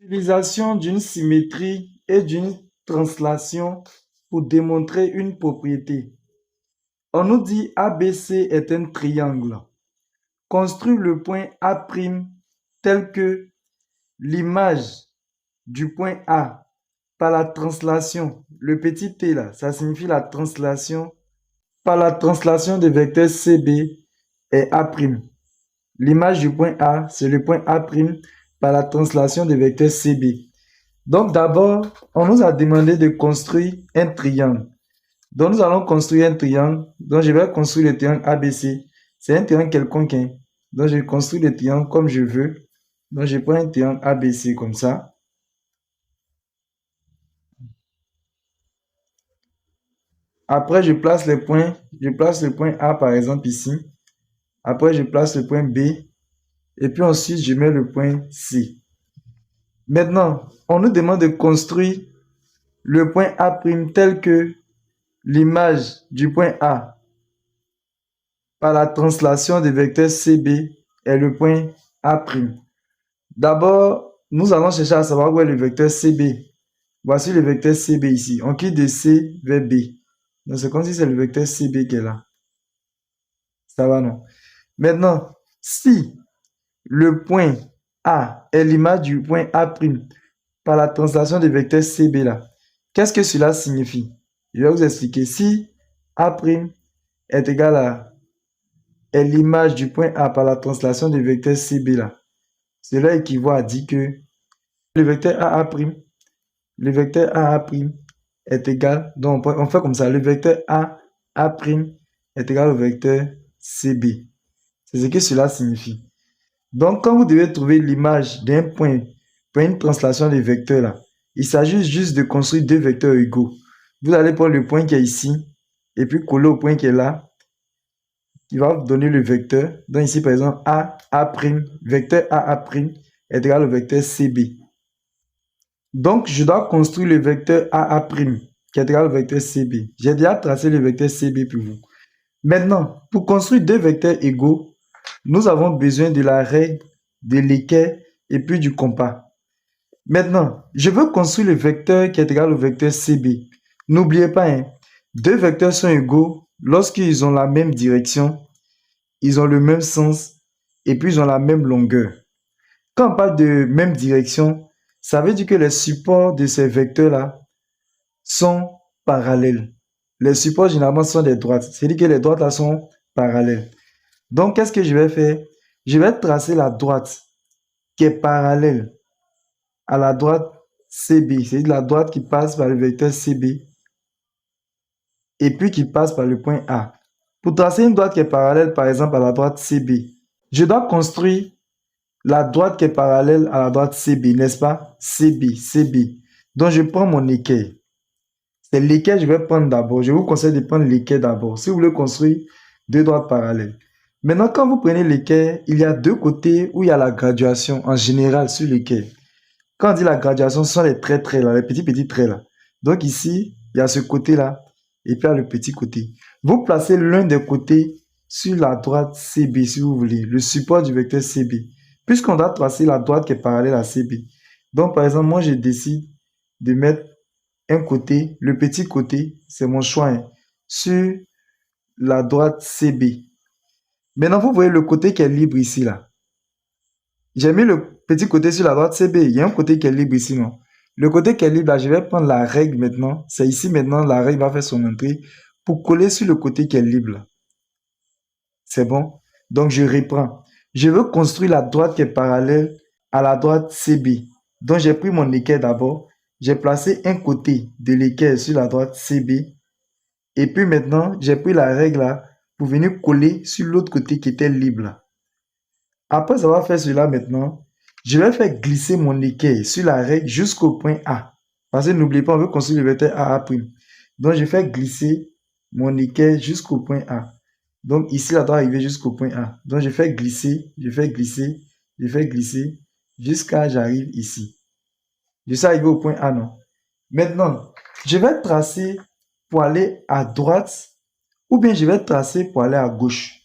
Utilisation d'une symétrie et d'une translation pour démontrer une propriété. On nous dit ABC est un triangle. Construis le point A' tel que l'image du point A par la translation. Le petit t là, ça signifie la translation. Par la translation des vecteurs CB et A'. L'image du point A, c'est le point A' par la translation des vecteurs CB. Donc d'abord, on nous a demandé de construire un triangle. Donc nous allons construire un triangle. Donc je vais construire le triangle ABC. C'est un triangle quelconque. Donc je construis le triangle comme je veux. Donc je prends un triangle ABC comme ça. Après je place les points. Je place le point A par exemple ici. Après je place le point B. Et puis ensuite je mets le point C. Maintenant, on nous demande de construire le point A' tel que l'image du point A par la translation des vecteurs CB est le point A'. D'abord, nous allons chercher à savoir où est le vecteur CB. Voici le vecteur CB ici. On quitte de C vers B. Donc c'est comme si c'est le vecteur CB qui est là. Ça va, non? Maintenant, si le point A est l'image du point A' par la translation des vecteurs CB là, qu'est-ce que cela signifie? Je vais vous expliquer. Si A' est égal à l'image du point A par la translation du vecteur CB là, cela équivaut à dire que le vecteur le vecteur AA' est égal, donc on fait comme ça, le vecteur A' est égal au vecteur CB. C'est ce que cela signifie. Donc quand vous devez trouver l'image d'un point pour une translation des vecteurs là, il s'agit juste de construire deux vecteurs égaux. Vous allez prendre le point qui est ici et puis coller au point qui est là, qui va vous donner le vecteur. Donc ici par exemple vecteur AA' est égal au vecteur CB. Donc je dois construire le vecteur AA' qui est égal au vecteur CB. J'ai déjà tracé le vecteur CB pour vous. Maintenant, pour construire deux vecteurs égaux, nous avons besoin de la règle, de l'équerre et puis du compas. Maintenant, je veux construire le vecteur qui est égal au vecteur CB. N'oubliez pas, deux vecteurs sont égaux lorsqu'ils ont la même direction, ils ont le même sens et puis ils ont la même longueur. Quand on parle de même direction, ça veut dire que les supports de ces vecteurs-là sont parallèles. Les supports généralement sont des droites, c'est-à-dire que les droites là sont parallèles. Donc, qu'est-ce que je vais faire? Je vais tracer la droite qui est parallèle à la droite CB, c'est-à-dire la droite qui passe par le vecteur CB et puis qui passe par le point A. Pour tracer une droite qui est parallèle, par exemple, à la droite CB, je dois construire la droite qui est parallèle à la droite CB, n'est-ce pas? CB. Donc, je prends mon équerre. C'est l'équerre que je vais prendre d'abord. Je vous conseille de prendre l'équerre d'abord si vous voulez construire deux droites parallèles. Maintenant, quand vous prenez l'équerre, il y a deux côtés où il y a la graduation en général sur l'équerre. Quand on dit la graduation, ce sont les traits là, les petits traits là. Donc ici, il y a ce côté-là et puis il y a le petit côté. Vous placez l'un des côtés sur la droite CB si vous voulez, le support du vecteur CB. Puisqu'on doit tracer la droite qui est parallèle à CB. Donc par exemple, moi je décide de mettre un côté, le petit côté, c'est mon choix, sur la droite CB. Maintenant, vous voyez le côté qui est libre ici là. J'ai mis le petit côté sur la droite CB. Il y a un côté qui est libre ici, non? Le côté qui est libre, là, je vais prendre la règle maintenant. C'est ici maintenant, la règle va faire son entrée pour coller sur le côté qui est libre. C'est bon? Donc, je reprends. Je veux construire la droite qui est parallèle à la droite CB. Donc, j'ai pris mon équerre d'abord. J'ai placé un côté de l'équerre sur la droite CB. Et puis maintenant, j'ai pris la règle là pour venir coller sur l'autre côté qui était libre là. Après avoir fait cela maintenant, je vais faire glisser mon équerre sur la règle jusqu'au point A. Parce que n'oubliez pas, on veut construire le vecteur AA'. Donc, je fais glisser mon équerre jusqu'au point A. Donc, ici, là, doit arriver jusqu'au point A. Donc, je fais glisser, jusqu'à j'arrive ici. Je suis arrivé au point A, non? Maintenant, je vais tracer pour aller à droite ou bien je vais tracer pour aller à gauche.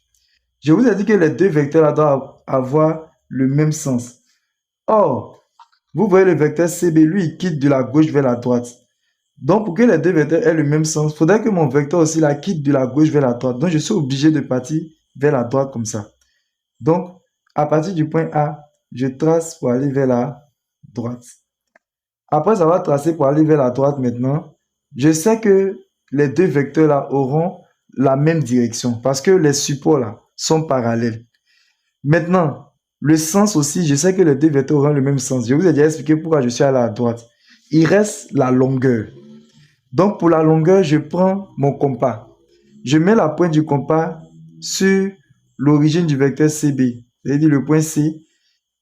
Je vous ai dit que les deux vecteurs là doivent avoir le même sens. Or, Vous voyez le vecteur CB, lui, il quitte de la gauche vers la droite. Donc, pour que les deux vecteurs aient le même sens, il faudrait que mon vecteur aussi la quitte de la gauche vers la droite. Donc, je suis obligé de partir vers la droite comme ça. Donc, à partir du point A, je trace pour aller vers la droite. Après avoir tracé pour aller vers la droite maintenant, je sais que les deux vecteurs là auront la même direction parce que les supports là sont parallèles. Maintenant, le sens aussi, je sais que les deux vecteurs auront le même sens. Je vous ai déjà expliqué pourquoi je suis allé à droite. Il reste la longueur. Donc, pour la longueur, je prends mon compas. Je mets la pointe du compas sur l'origine du vecteur CB, c'est-à-dire le point C,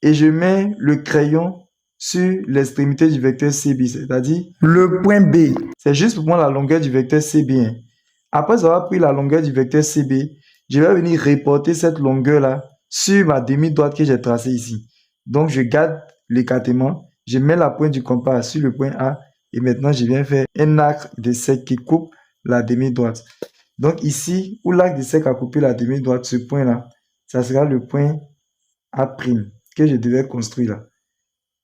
et je mets le crayon sur l'extrémité du vecteur CB, c'est-à-dire le point B. C'est juste pour prendre la longueur du vecteur CB. Après avoir pris la longueur du vecteur CB, je vais venir reporter cette longueur-là sur ma demi-droite que j'ai tracée ici. Donc, je garde l'écartement, je mets la pointe du compas sur le point A et maintenant, je viens faire un arc de cercle qui coupe la demi-droite. Donc, ici, où l'arc de cercle a coupé la demi-droite, ce point-là, ça sera le point A' que je devais construire là.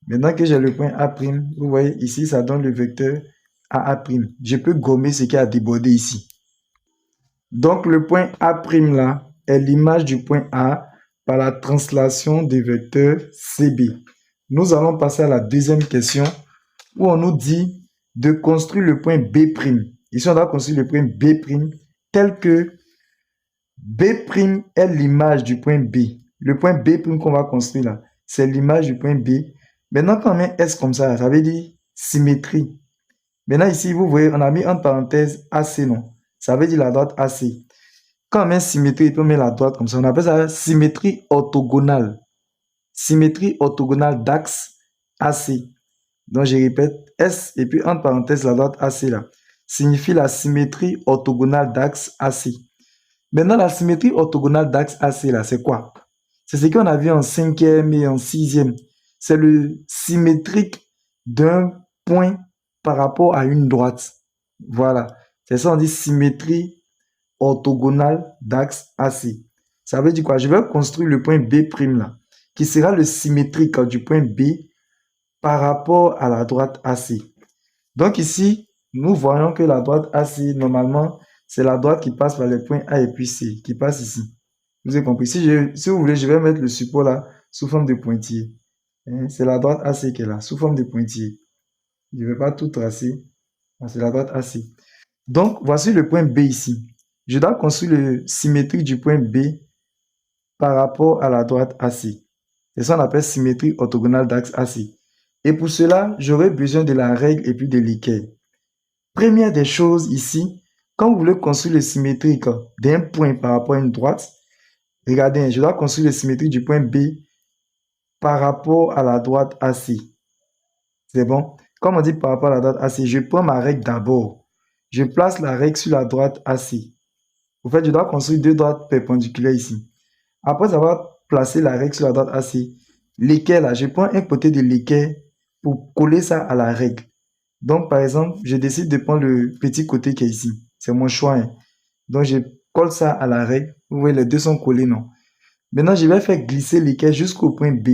Maintenant que j'ai le point A', vous voyez ici, ça donne le vecteur AA'. Je peux gommer ce qui a débordé ici. Donc, le point A' là est l'image du point A par la translation du vecteur CB. Nous allons passer à la deuxième question où on nous dit de construire le point B'. Ici, on doit construire le point B' tel que B' est l'image du point B. Le point B' qu'on va construire là, c'est l'image du point B. Maintenant, quand on met S comme ça veut dire symétrie. Maintenant, ici, vous voyez, on a mis entre parenthèses AC, non? Ça veut dire la droite AC. Quand on met symétrie, on met la droite comme ça. On appelle ça symétrie orthogonale. Symétrie orthogonale d'axe AC. Donc, je répète, S et puis entre parenthèses, la droite AC là, signifie la symétrie orthogonale d'axe AC. Maintenant, la symétrie orthogonale d'axe AC là, c'est quoi? C'est ce qu'on a vu en 5e et en 6e. C'est le symétrique d'un point par rapport à une droite. Voilà. C'est ça, on dit symétrie orthogonale d'axe AC. Ça veut dire quoi? Je vais construire le point B' là, qui sera le symétrique du point B par rapport à la droite AC. Donc ici, nous voyons que la droite AC, normalement, c'est la droite qui passe par les points A et puis C, qui passe ici. Vous avez compris? Si vous voulez, je vais mettre le support là sous forme de pointillé. C'est la droite AC qui est là, sous forme de pointillé. Je ne vais pas tout tracer. C'est la droite AC. Donc, voici le point B ici. Je dois construire le symétrique du point B par rapport à la droite AC. C'est ça qu'on appelle symétrie orthogonale d'axe AC. Et pour cela, j'aurai besoin de la règle et puis de l'équerre. Première des choses ici, quand vous voulez construire le symétrique d'un point par rapport à une droite, regardez, je dois construire le symétrique du point B par rapport à la droite AC. C'est bon? Comme on dit par rapport à la droite AC, je prends ma règle d'abord. Je place la règle sur la droite AC. En fait, je dois construire deux droites perpendiculaires ici. Après avoir placé la règle sur la droite AC, l'équerre là, je prends un côté de l'équerre pour coller ça à la règle. Donc, par exemple, je décide de prendre le petit côté qui est ici. C'est mon choix. Donc, je colle ça à la règle. Vous voyez, les deux sont collés, non? Maintenant, je vais faire glisser l'équerre jusqu'au point B.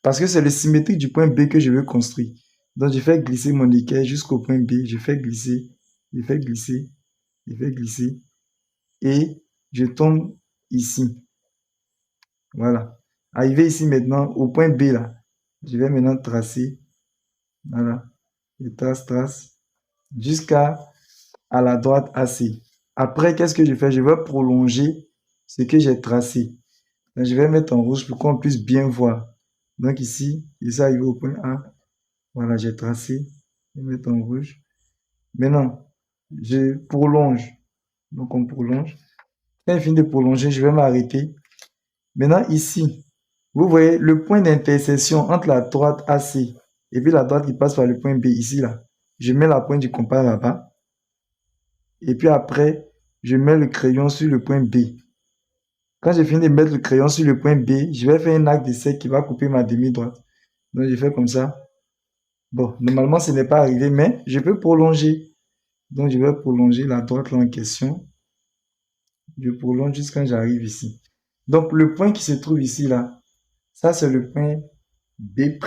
Parce que c'est le symétrique du point B que je veux construire. Donc, je fais glisser mon équerre jusqu'au point B. Je fais glisser, je fais glisser, je fais glisser. Et je tombe ici. Voilà. Arrivé ici maintenant, au point B là. Je vais maintenant tracer. Voilà. Je trace, jusqu'à la droite AC. Après, qu'est-ce que je fais? Je vais prolonger ce que j'ai tracé. Donc, je vais mettre en rouge pour qu'on puisse bien voir. Donc ici, je suis arrivé au point A. Voilà, j'ai tracé. Je vais mettre en rouge. Maintenant, je prolonge. Donc on prolonge. Quand je finis de prolonger, je vais m'arrêter. Maintenant ici, vous voyez le point d'intersection entre la droite AC et puis la droite qui passe par le point B ici là. Je mets la pointe du compas là-bas. Et puis après, je mets le crayon sur le point B. Quand j'ai fini de mettre le crayon sur le point B, je vais faire un arc de cercle qui va couper ma demi-droite. Donc je fais comme ça. Bon, normalement ce n'est pas arrivé, mais je peux prolonger. Donc je vais prolonger la droite là en question. Je prolonge jusqu'à j'arrive ici. Donc le point qui se trouve ici là, ça c'est le point B'.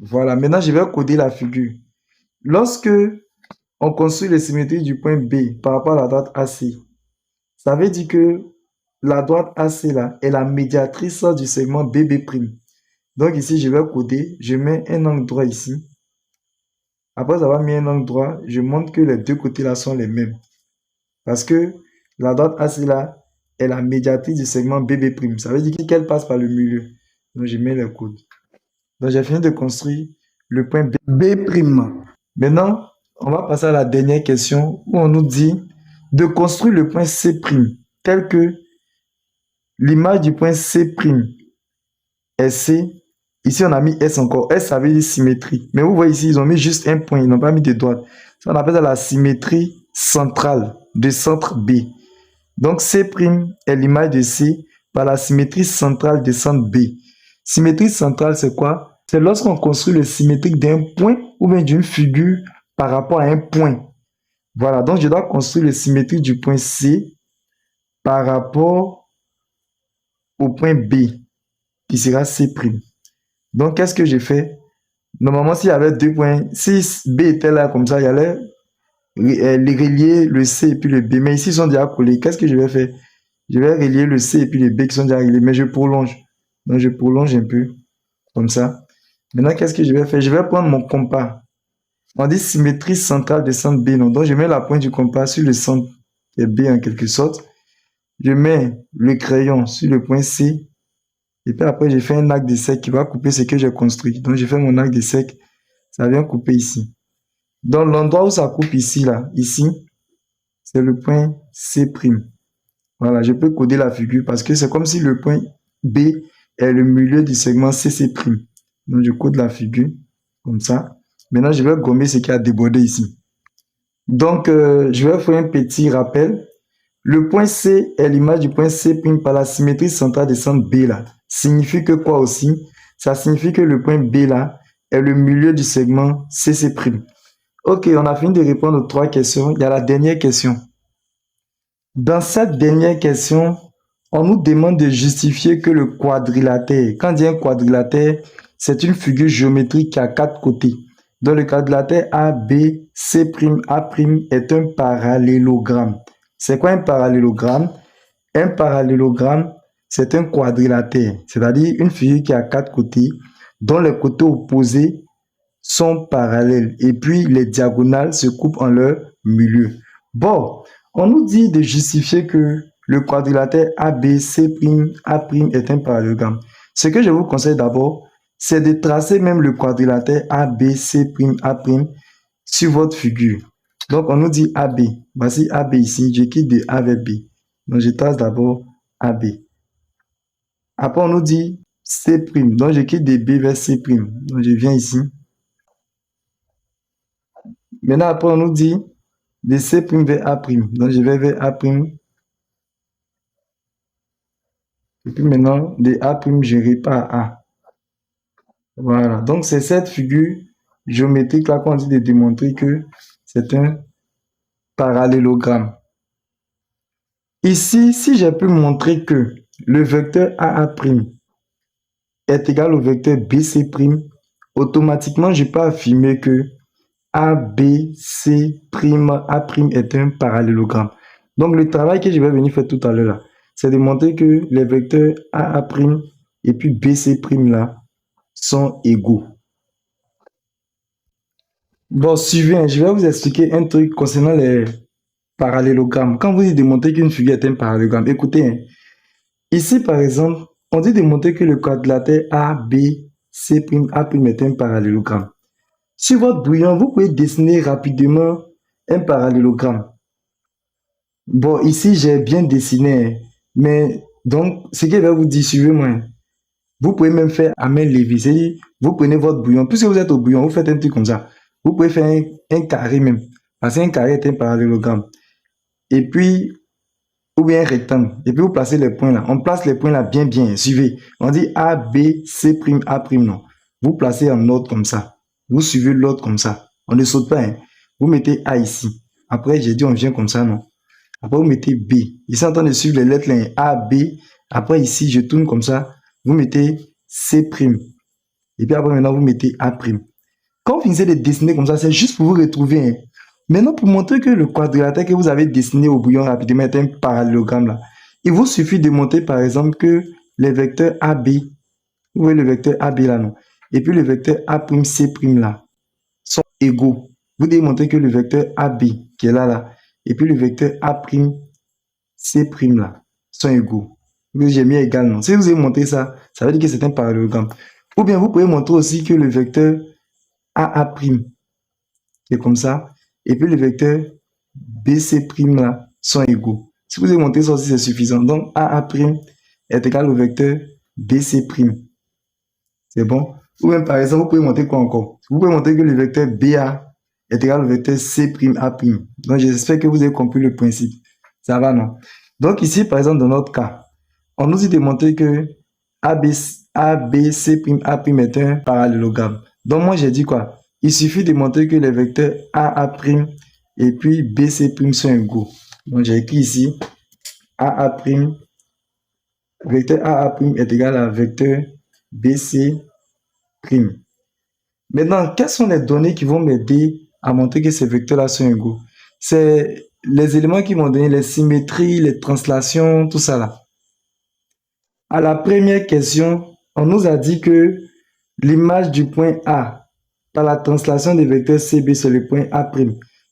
Voilà, maintenant je vais coder la figure. Lorsque on construit les symétries du point B par rapport à la droite AC, ça veut dire que la droite AC là est la médiatrice du segment BB'. Donc ici, je vais coder, je mets un angle droit ici. Après avoir mis un angle droit, je montre que les deux côtés là sont les mêmes. Parce que la droite AC là est la médiatrice du segment BB'. Ça veut dire qu'elle passe par le milieu. Donc je mets le code. Donc j'ai fini de construire le point B'. Maintenant, on va passer à la dernière question où on nous dit de construire le point C', tel que l'image du point C' est C. Ici, on a mis S encore. S, ça veut dire symétrie. Mais vous voyez ici, ils ont mis juste un point. Ils n'ont pas mis de droite. Ça, on appelle ça la symétrie centrale de centre B. Donc, C' est l'image de C par la symétrie centrale de centre B. Symétrie centrale, c'est quoi? C'est lorsqu'on construit le symétrique d'un point ou bien d'une figure par rapport à un point. Voilà, donc je dois construire le symétrique du point C par rapport au point B, qui sera C'. Donc, qu'est-ce que j'ai fait? Normalement, s'il y avait deux points, si B était là comme ça, il y allait les relier le C et puis le B. Mais ici, ils sont déjà collés. Qu'est-ce que je vais faire? Je vais relier le C et puis le B qui sont déjà reliés, mais je prolonge. Donc, je prolonge un peu, comme ça. Maintenant, qu'est-ce que je vais faire? Je vais prendre mon compas. On dit symétrie centrale de centre B. Non? Donc, je mets la pointe du compas sur le centre qui est B en quelque sorte. Je mets le crayon sur le point C. Et puis après, j'ai fait un arc de sec qui va couper ce que j'ai construit. Donc, j'ai fait mon arc de sec. Ça vient couper ici. Donc, l'endroit où ça coupe ici, là, ici, c'est le point C'. Voilà, je peux coder la figure parce que c'est comme si le point B est le milieu du segment CC'. Donc, je code la figure comme ça. Maintenant, je vais gommer ce qui a débordé ici. Donc, je vais faire un petit rappel. Le point C est l'image du point C' par la symétrie centrale des centres B là. Signifie que quoi aussi? Ça signifie que le point B là est le milieu du segment CC'. Ok, on a fini de répondre aux trois questions. Il y a la dernière question. Dans cette dernière question, on nous demande de justifier que le quadrilatère, quand on dit un quadrilatère, c'est une figure géométrique qui a quatre côtés. Donc le quadrilatère ABC', A' est un parallélogramme. C'est quoi un parallélogramme? Un parallélogramme, c'est un quadrilatère, c'est-à-dire une figure qui a quatre côtés, dont les côtés opposés sont parallèles et puis les diagonales se coupent en leur milieu. Bon, on nous dit de justifier que le quadrilatère ABC', A' est un parallélogramme. Ce que je vous conseille d'abord, c'est de tracer même le quadrilatère ABC', A' sur votre figure. Donc, on nous dit AB. Voici AB ici. Je quitte de A vers B. Donc, je trace d'abord AB. Après, on nous dit C'. Donc, je quitte de B vers C'. Donc, je viens ici. Maintenant, après, on nous dit de C' vers A'. Donc, je vais vers A'. Et puis maintenant, de A', je répare A. Voilà. Donc, c'est cette figure géométrique-là qu'on dit de démontrer que c'est un parallélogramme. Ici, si j'ai pu montrer que le vecteur AA' est égal au vecteur BC', automatiquement, je peux affirmer que ABC', A' est un parallélogramme. Donc, le travail que je vais venir faire tout à l'heure, là, c'est de montrer que les vecteurs AA' et puis BC' là sont égaux. Bon, suivez, je vais vous expliquer un truc concernant les parallélogrammes. Quand vous dites de montrer qu'une figure est un parallélogramme, écoutez, ici par exemple, on dit de montrer que le quadrilatère ABC', A' est un parallélogramme. Sur votre brouillon, vous pouvez dessiner rapidement un parallélogramme. Bon, ici, j'ai bien dessiné, mais donc, ce que je vais vous dire, suivez-moi. Vous pouvez même faire à main levée. C'est-à-dire, vous prenez votre bouillon. Puisque vous êtes au bouillon, vous faites un truc comme ça. Vous pouvez faire un carré même. Parce qu'un carré est un parallélogramme. Et puis, ou bien un rectangle. Et puis, vous placez les points là. On place les points là bien, bien. Suivez. On dit A, B, C', A', non. Vous placez en ordre comme ça. Vous suivez l'ordre comme ça. On ne saute pas. Hein. Vous mettez A ici. Après, j'ai dit on vient comme ça, non? Après, vous mettez B. Ici, en train de suivre les lettres là, A, B. Après, ici, je tourne comme ça. Vous mettez C'. Et puis après, maintenant, vous mettez A'. Quand vous finissez de dessiner comme ça, c'est juste pour vous retrouver. Hein. Maintenant, pour montrer que le quadrilatère que vous avez dessiné au brouillon rapidement est un parallélogramme là, il vous suffit de montrer par exemple que les vecteurs AB, vous voyez le vecteur AB là, non? Et puis le vecteur A'C' là sont égaux. Vous devez montrer que le vecteur AB qui est là, et puis le vecteur A'C' là sont égaux. J'ai mis égal, non? Si vous avez montré ça, ça veut dire que c'est un parallélogramme. Ou bien vous pouvez montrer aussi que le vecteur AA' qui est comme ça, et puis le vecteur BC' là sont égaux. Si vous avez montré ça aussi, c'est suffisant. Donc AA' est égal au vecteur BC'. C'est bon? Ou même par exemple, vous pouvez montrer quoi encore? Vous pouvez montrer que le vecteur BA est égal au vecteur C'A'. Donc j'espère que vous avez compris le principe. Ça va, non? Donc ici, par exemple, dans notre cas, on nous dit de montrer que ABC'A' est un parallélogramme. Donc moi, j'ai dit quoi? Il suffit de montrer que les vecteurs AA' et puis BC' sont égaux. Donc j'ai écrit ici AA', vecteur AA' est égal à vecteur BC'. Maintenant, quelles sont les données qui vont m'aider à montrer que ces vecteurs-là sont égaux? C'est les éléments qui vont donner les symétries, les translations, tout ça là. À la première question, on nous a dit que l'image du point A par la translation des vecteurs CB sur le point A'.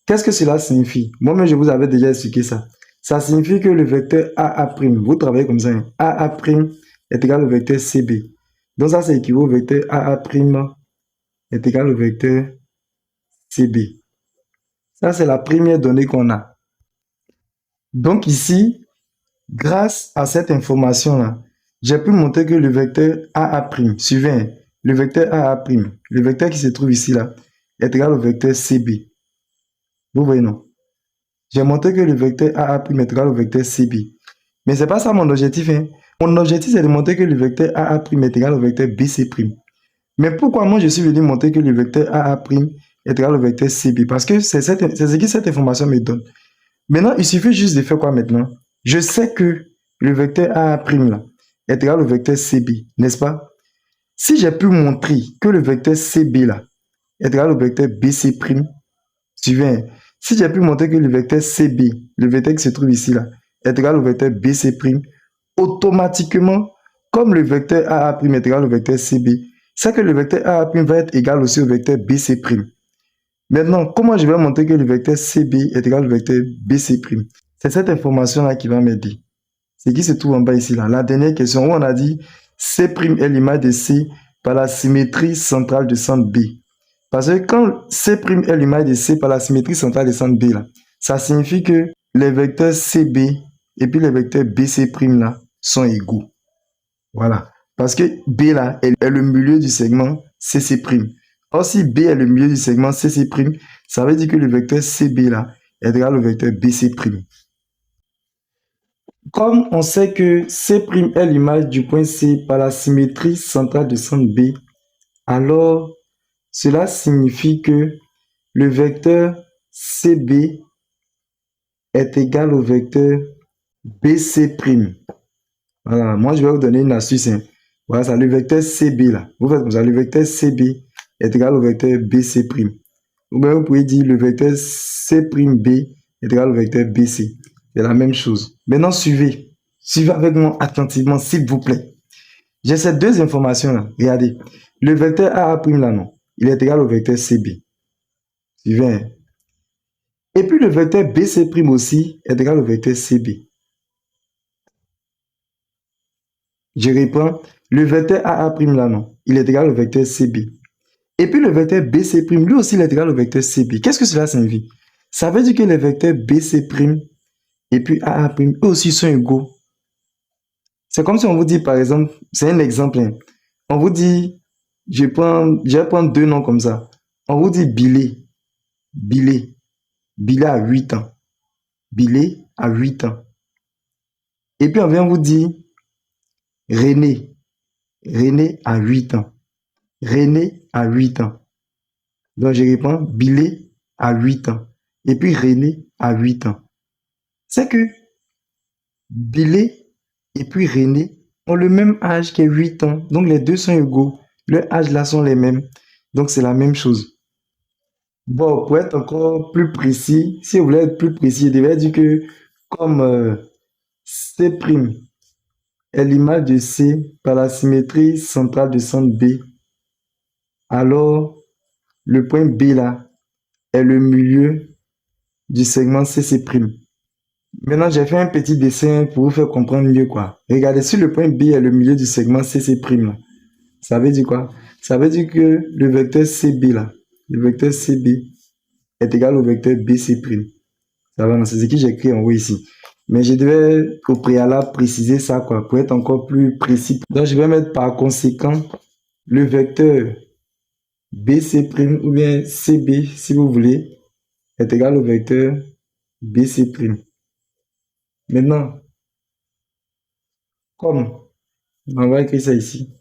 Qu'est-ce que cela signifie? Moi-même, je vous avais déjà expliqué ça. Ça signifie que le vecteur AA', vous travaillez comme ça, hein, AA' est égal au vecteur CB. Donc ça, c'est équivaut au vecteur AA' est égal au vecteur CB. Ça, c'est la première donnée qu'on a. Donc ici, grâce à cette information-là, j'ai pu montrer que le vecteur AA', suivez, le vecteur AA', le vecteur qui se trouve ici, là, est égal au vecteur CB. Vous voyez, non? J'ai montré que le vecteur AA' est égal au vecteur CB. Mais ce n'est pas ça mon objectif. Hein. Mon objectif, c'est de montrer que le vecteur AA' est égal au vecteur BC'. Mais pourquoi moi, je suis venu montrer que le vecteur AA' est égal au vecteur CB? Parce que c'est ce que cette information me donne. Maintenant, il suffit juste de faire quoi maintenant? Je sais que le vecteur AA' là, est égal au vecteur CB, n'est-ce pas? Si j'ai pu montrer que le vecteur CB là, est égal au vecteur BC', suivez, si j'ai pu montrer que le vecteur CB, le vecteur qui se trouve ici là, est égal au vecteur BC', automatiquement, comme le vecteur AA' est égal au vecteur CB, c'est que le vecteur AA' va être égal aussi au vecteur BC'. Maintenant, comment je vais montrer que le vecteur CB est égal au vecteur BC'? C'est cette information-là qui va m'aider. C'est qui se trouve en bas ici, là. La dernière question où on a dit C' est l'image de C par la symétrie centrale de centre B. Parce que quand C' est l'image de C par la symétrie centrale de centre B, là, ça signifie que les vecteurs CB et puis les vecteurs BC' là sont égaux. Voilà. Parce que B là est le milieu du segment CC'. Or, si B est le milieu du segment CC', ça veut dire que le vecteur CB là est égal au vecteur BC'. Comme on sait que C' est l'image du point C par la symétrie centrale de centre B, alors cela signifie que le vecteur CB est égal au vecteur BC'. Voilà, moi je vais vous donner une astuce. Hein. Voilà ça, le vecteur CB là. Vous faites comme ça, le vecteur CB est égal au vecteur BC'. Ou bien vous pouvez dire le vecteur C'B est égal au vecteur BC. C'est la même chose. Maintenant, suivez. Suivez avec moi attentivement, s'il vous plaît. J'ai ces deux informations-là. Regardez. Le vecteur AA' là, non. Il est égal au vecteur CB. Suivez. Hein. Et puis le vecteur BC' aussi est égal au vecteur CB. Je reprends. Le vecteur AA' là, non. Il est égal au vecteur CB. Et puis le vecteur BC', lui aussi, il est égal au vecteur CB. Qu'est-ce que cela signifie? Ça veut dire que les vecteurs BC' et puis AA', eux aussi sont égaux. C'est comme si on vous dit, par exemple, c'est un exemple. Hein. On vous dit, je vais prendre deux noms comme ça. On vous dit Billy. Billy. Billy a 8 ans. Billy a 8 ans. Et puis on vient vous dire René. René a 8 ans. René a 8 ans. Donc je réponds Billy a 8 ans. Et puis René a 8 ans. C'est que Billy et puis René ont le même âge qui est 8 ans. Donc les deux sont égaux. leurs âges là sont les mêmes. Donc c'est la même chose. Bon, pour être encore plus précis, si vous voulez être plus précis, je devais dire que comme C' est l'image de C par la symétrie centrale de centre B, alors le point B là est le milieu du segment CC'. Maintenant, j'ai fait un petit dessin pour vous faire comprendre mieux quoi. Regardez, si le point B est le milieu du segment CC', là, ça veut dire quoi? Ça veut dire que le vecteur CB là, le vecteur CB est égal au vecteur BC'. Ça va, c'est ce que j'ai écrit en haut ici. Mais je devais au préalable préciser ça quoi, pour être encore plus précis. Donc, je vais mettre par conséquent le vecteur BC' ou bien CB si vous voulez est égal au vecteur BC'. Maintenant, comme on va écrire ça ici,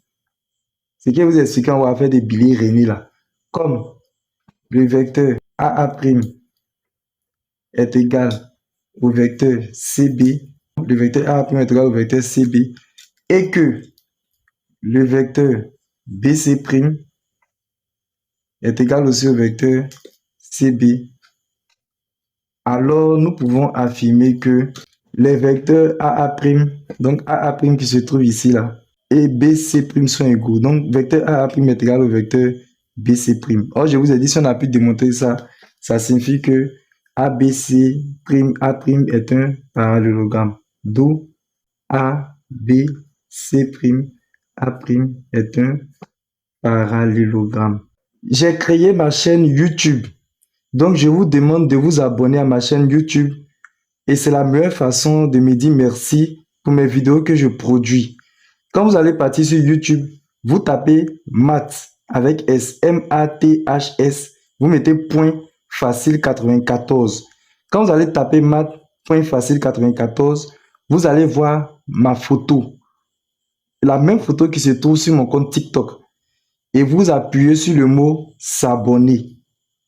c'est que vous expliquez, on va faire des billets réunis là. Comme le vecteur AA' est égal au vecteur CB, le vecteur AA' est égal au vecteur CB, et que le vecteur BC' est égal aussi au vecteur CB, alors nous pouvons affirmer que les vecteurs AA', donc AA' qui se trouve ici là, et BC' sont égaux. Donc vecteur AA' est égal au vecteur BC'. Or, je vous ai dit, si on a pu démontrer ça, ça signifie que ABC' A' est un parallélogramme. D'où ABC' A' est un parallélogramme. J'ai créé ma chaîne YouTube. Donc, je vous demande de vous abonner à ma chaîne YouTube. Et c'est la meilleure façon de me dire merci pour mes vidéos que je produis. Quand vous allez partir sur YouTube, vous tapez maths avec S, M-A-T-H-S, vous mettez point facile 94. Quand vous allez taper maths point facile 94, vous allez voir ma photo. La même photo qui se trouve sur mon compte TikTok. Et vous appuyez sur le mot s'abonner.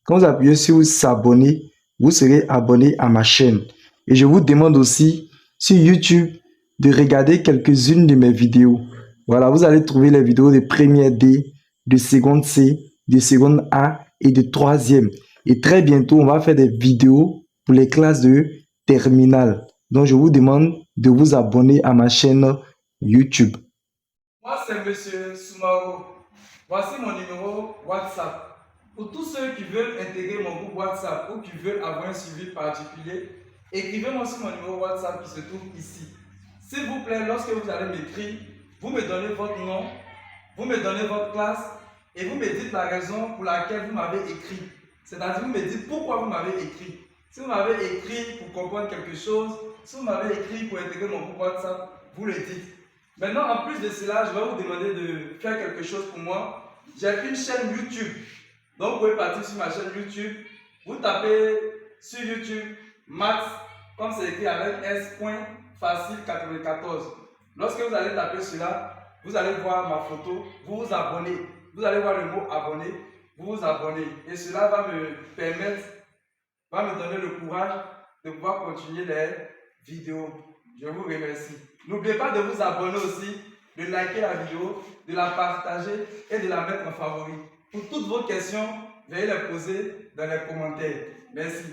Quand vous appuyez sur s'abonner, vous serez abonné à ma chaîne. Et je vous demande aussi sur YouTube de regarder quelques-unes de mes vidéos. Voilà, vous allez trouver les vidéos de première D, de seconde C, de seconde A et de troisième. Et très bientôt, on va faire des vidéos pour les classes de terminale. Donc, je vous demande de vous abonner à ma chaîne YouTube. Moi, c'est Monsieur Soumaro. Voici mon numéro WhatsApp. Pour tous ceux qui veulent intégrer mon groupe WhatsApp ou qui veulent avoir un suivi particulier, écrivez-moi sur mon numéro WhatsApp qui se trouve ici. S'il vous plaît, lorsque vous allez m'écrire, vous me donnez votre nom, vous me donnez votre classe et vous me dites la raison pour laquelle vous m'avez écrit. C'est-à-dire, vous me dites pourquoi vous m'avez écrit. Si vous m'avez écrit pour comprendre quelque chose, si vous m'avez écrit pour intégrer mon groupe WhatsApp, vous le dites. Maintenant, en plus de cela, je vais vous demander de faire quelque chose pour moi. J'ai une chaîne YouTube. Donc, vous pouvez partir sur ma chaîne YouTube. Vous tapez sur YouTube maths, comme c'est écrit avec S.facile 94. Lorsque vous allez taper cela, vous allez voir ma photo, vous vous abonnez. Vous allez voir le mot abonner, vous vous abonnez. Et cela va me permettre, va me donner le courage de pouvoir continuer les vidéos. Je vous remercie. N'oubliez pas de vous abonner aussi, de liker la vidéo, de la partager et de la mettre en favori. Pour toutes vos questions, veuillez les poser dans les commentaires. Merci.